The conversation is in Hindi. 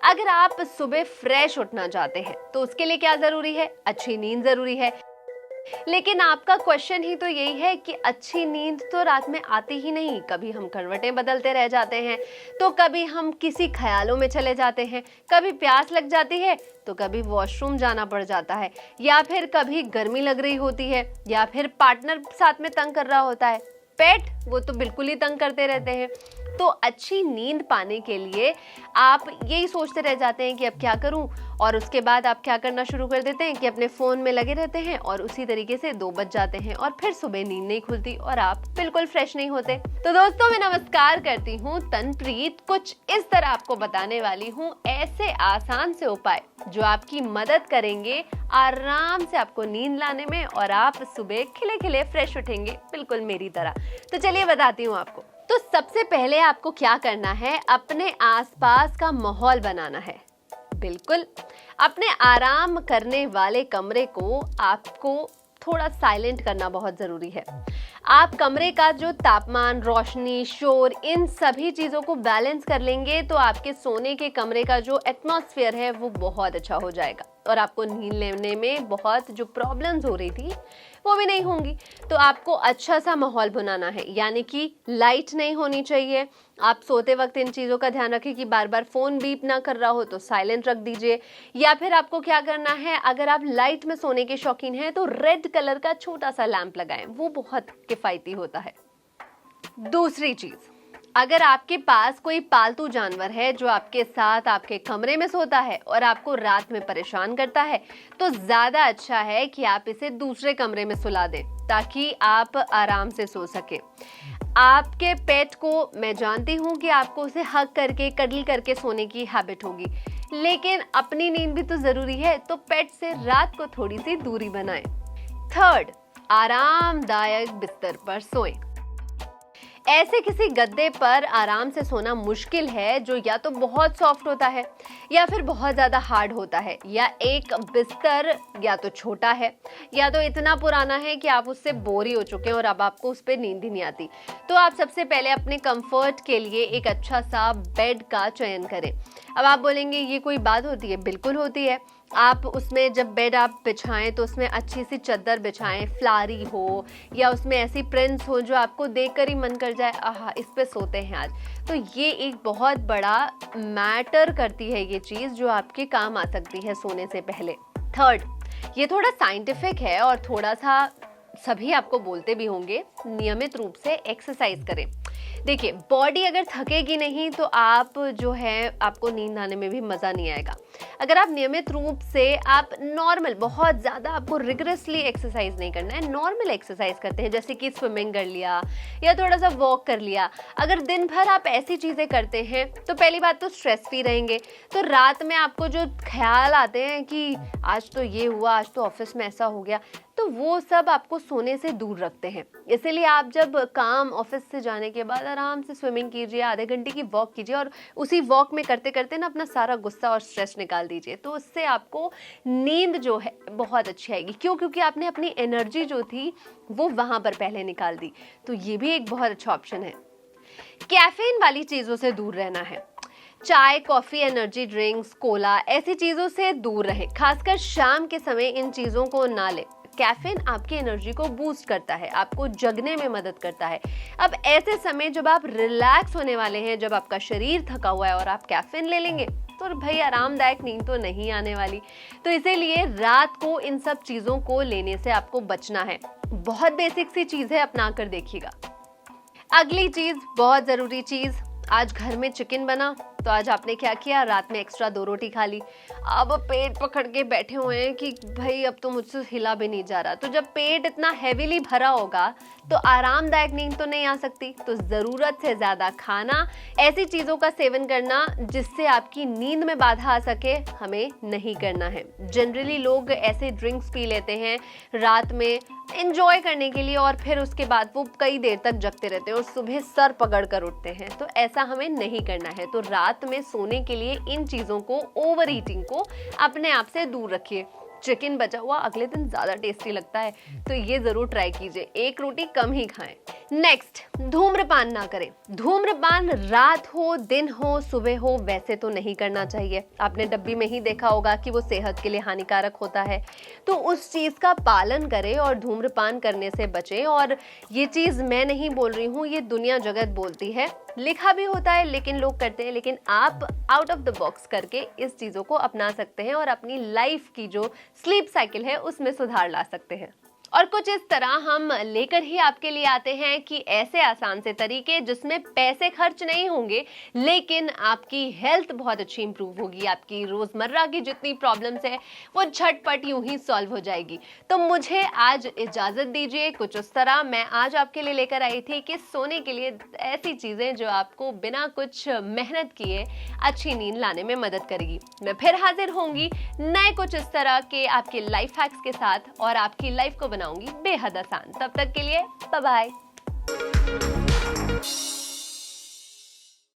अगर आप सुबह फ्रेश उठना चाहते हैं तो उसके लिए क्या जरूरी है? अच्छी नींद जरूरी है। लेकिन आपका क्वेश्चन ही तो यही है कि अच्छी नींद तो रात में आती ही नहीं। कभी हम करवटें बदलते रह जाते हैं, तो कभी हम किसी ख्यालों में चले जाते हैं, कभी प्यास लग जाती है तो कभी वॉशरूम जाना पड़ जाता है, या फिर कभी गर्मी लग रही होती है, या फिर पार्टनर साथ में तंग कर रहा होता है। पेट वो तो बिल्कुल ही तंग करते रहते हैं। तो अच्छी नींद पाने के लिए आप यही सोचते रह जाते हैं कि अब क्या करूं, और उसके बाद आप क्या करना शुरू कर देते हैं कि अपने फोन में लगे रहते हैं, और उसी तरीके से 2 बज जाते हैं और फिर सुबह नींद नहीं खुलती और आप बिल्कुल फ्रेश नहीं होते। तो दोस्तों, मैं नमस्कार करती हूँ तनप्रीत। कुछ इस तरह आपको बताने वाली हूँ ऐसे आसान से उपाय जो आपकी मदद करेंगे आराम से आपको नींद लाने में, और आप सुबह खिले खिले फ्रेश उठेंगे बिल्कुल मेरी तरह। तो चलिए बताती हूँ आपको। तो सबसे पहले आपको क्या करना है, अपने आसपास का माहौल बनाना है। बिल्कुल अपने आराम करने वाले कमरे को आपको थोड़ा साइलेंट करना बहुत जरूरी है। आप कमरे का जो तापमान, रोशनी, शोर, इन सभी चीजों को बैलेंस कर लेंगे तो आपके सोने के कमरे का जो एटमॉस्फेयर है वो बहुत अच्छा हो जाएगा, और आपको नींद लेने में बहुत जो प्रॉब्लम्स हो रही थी वो भी नहीं होंगी। तो आपको अच्छा सा माहौल बनाना है, यानी कि लाइट नहीं होनी चाहिए। आप सोते वक्त इन चीज़ों का ध्यान रखें कि बार बार फ़ोन बीप ना कर रहा हो तो साइलेंट रख दीजिए, या फिर आपको क्या करना है, अगर आप लाइट में सोने के शौकीन हैं तो रेड कलर का छोटा सा लैंप लगाएं, वो बहुत किफ़ायती होता है। दूसरी चीज़, अगर आपके पास कोई पालतू जानवर है जो आपके साथ आपके कमरे में सोता है और आपको रात में परेशान करता है, तो ज़्यादा अच्छा है कि आप इसे दूसरे कमरे में सुला दें ताकि आप आराम से सो सके। आपके पेट को, मैं जानती हूँ कि आपको उसे हग करके, कडल करके सोने की हैबिट होगी, लेकिन अपनी नींद भी तो ज़रूरी है, तो पेट से रात को थोड़ी सी दूरी बनाएं। थर्ड, आरामदायक बिस्तर पर सोएं। ऐसे किसी गद्दे पर आराम से सोना मुश्किल है जो या तो बहुत सॉफ्ट होता है या फिर बहुत ज़्यादा हार्ड होता है, या एक बिस्तर या तो छोटा है या तो इतना पुराना है कि आप उससे बोर ही हो चुके हैं और अब आपको उस पर नींद ही नहीं आती। तो आप सबसे पहले अपने कंफर्ट के लिए एक अच्छा सा बेड का चयन करें। अब आप बोलेंगे ये कोई बात होती है? बिल्कुल होती है। आप उसमें जब बेड आप बिछाएं तो उसमें अच्छी सी चादर बिछाएं, फ्लारी हो या उसमें ऐसी प्रिंट्स हो जो आपको देखकर ही मन कर जाए आहा इस पे सोते हैं आज। तो ये एक बहुत बड़ा मैटर करती है ये चीज़ जो आपके काम आ सकती है सोने से पहले। थर्ड, ये थोड़ा साइंटिफिक है और थोड़ा सा सभी आपको बोलते भी होंगे, नियमित रूप से एक्सरसाइज करें। देखिए, बॉडी अगर थकेगी नहीं तो आप जो है आपको नींद आने में भी मज़ा नहीं आएगा। अगर आप नियमित रूप से, आप नॉर्मल, बहुत ज़्यादा आपको रिगरसली एक्सरसाइज नहीं करना है, नॉर्मल एक्सरसाइज करते हैं जैसे कि स्विमिंग कर लिया या थोड़ा सा वॉक कर लिया, अगर दिन भर आप ऐसी चीज़ें करते हैं तो पहली बात तो स्ट्रेस फ्री रहेंगे। तो रात में आपको जो ख्याल आते हैं कि आज तो ये हुआ, आज तो ऑफिस में ऐसा हो गया, तो वो सब आपको सोने से दूर रखते हैं। इसीलिए आप जब काम ऑफिस से जाने के बाद आराम से स्विमिंग कीजिए, आधे घंटे की वॉक कीजिए, और उसी वॉक में करते करते ना अपना सारा गुस्सा और स्ट्रेस निकाल दीजिए, तो उससे आपको नींद जो है बहुत अच्छी आएगी। क्यों? क्योंकि आपने अपनी एनर्जी जो थी वो वहाँ पर पहले निकाल दी। तो ये भी एक बहुत अच्छा ऑप्शन है। कैफीन वाली चीज़ों से दूर रहना है। चाय, कॉफ़ी, एनर्जी ड्रिंक्स, कोला, ऐसी चीज़ों से दूर रहें। खासकर शाम के समय इन चीज़ों को ना लें। कैफीन आपकी एनर्जी को बूस्ट करता है, आपको जगने में मदद करता है। अब ऐसे समय जब आप रिलैक्स होने वाले हैं, जब आपका शरीर थका हुआ है और आप कैफीन ले लेंगे तो भाई आरामदायक नींद तो नहीं आने वाली। तो इसीलिए रात को इन सब चीज़ों को लेने से आपको बचना है। बहुत बेसिक सी चीज़ है, अपना कर देखिएगा। अगली चीज़, बहुत ज़रूरी चीज़, आज घर में चिकन बना तो आज आपने क्या किया, रात में एक्स्ट्रा 2 रोटी खा ली। अब पेट पकड़ के बैठे हुए हैं कि भाई अब तो मुझसे हिला भी नहीं जा रहा। तो जब पेट इतना हेवीली भरा होगा तो आरामदायक नींद तो नहीं आ सकती। तो ज़रूरत से ज़्यादा खाना, ऐसी चीज़ों का सेवन करना जिससे आपकी नींद में बाधा आ सके, हमें नहीं करना है। जनरली लोग ऐसे ड्रिंक्स पी लेते हैं रात में एंजॉय करने के लिए, और फिर उसके बाद वो कई देर तक जगते रहते हैं और सुबह सर पकड़ कर उठते हैं। तो ऐसा हमें नहीं करना है। तो रात में सोने के लिए इन चीज़ों को, ओवर ईटिंग को अपने आप से दूर रखिए। चिकन बचा हुआ अगले दिन ज़्यादा टेस्टी लगता है, तो ये ज़रूर ट्राई कीजिए। 1 रोटी कम ही खाएं। नेक्स्ट, धूम्रपान ना करें। धूम्रपान रात हो, दिन हो, सुबह हो, वैसे तो नहीं करना चाहिए। आपने डब्बी में ही देखा होगा कि वो सेहत के लिए हानिकारक होता है, तो उस चीज का पालन करें और धूम्रपान करने से बचें। और ये चीज मैं नहीं बोल रही हूँ, ये दुनिया जगत बोलती है, लिखा भी होता है लेकिन लोग करते हैं। लेकिन आप आउट ऑफ द बॉक्स करके इस चीजों को अपना सकते हैं और अपनी लाइफ की जो स्लीप साइकिल है उसमें सुधार ला सकते हैं। और कुछ इस तरह हम लेकर ही आपके लिए आते हैं कि ऐसे आसान से तरीके जिसमें पैसे खर्च नहीं होंगे लेकिन आपकी हेल्थ बहुत अच्छी इंप्रूव होगी, आपकी रोजमर्रा की जितनी प्रॉब्लम्स है वो झटपट यूं ही सॉल्व हो जाएगी। तो मुझे आज इजाजत दीजिए। कुछ उस तरह मैं आज आपके लिए लेकर आई थी कि सोने के लिए ऐसी चीजें जो आपको बिना कुछ मेहनत किए अच्छी नींद लाने में मदद करेगी। मैं फिर हाजिर होंगी नए कुछ इस तरह के आपके लाइफ हैक्स के साथ और आपकी लाइफ को बनाऊंगी बेहद आसान। तब तक के लिए बाय बाय।